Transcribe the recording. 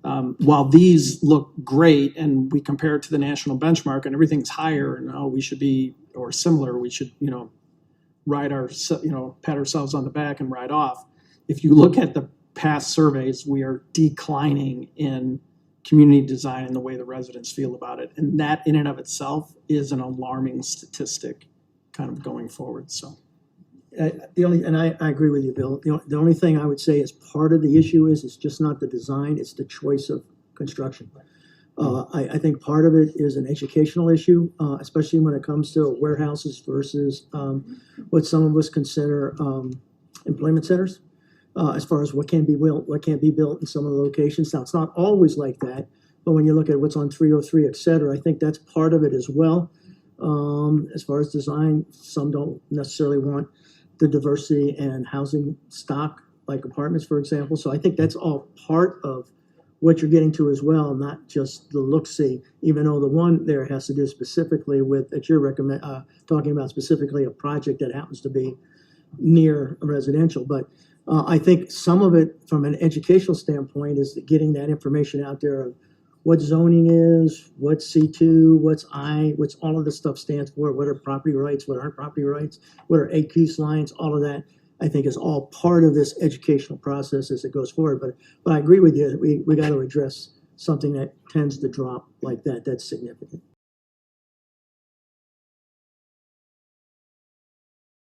While these look great and we compare it to the national benchmark and everything's higher and we should be, or similar, we should, pat ourselves on the back and ride off. If you look at the past surveys, we are declining in community design and the way the residents feel about it. And that in and of itself is an alarming statistic kind of going forward. So I agree with you, Bill. The only thing I would say is part of the issue is it's just not the design, it's the choice of construction. I think part of it is an educational issue, especially when it comes to warehouses versus what some of us consider employment centers, as far as what can be built, what can't be built in some of the locations. Now, it's not always like that, but when you look at what's on 303, et cetera, I think that's part of it as well. As far as design, some don't necessarily want the diversity and housing stock, like apartments, for example. So I think that's all part of what you're getting to as well, not just the look-see, even though the one there has to do specifically with, that you're talking about specifically a project that happens to be near a residential. But I think some of it from an educational standpoint is getting that information out there of what zoning is, what C2, what's all of this stuff stands for, what are property rights, what aren't property rights, what are AQs lines, all of that, I think is all part of this educational process as it goes forward. But I agree with you, we got to address something that tends to drop like that. That's significant.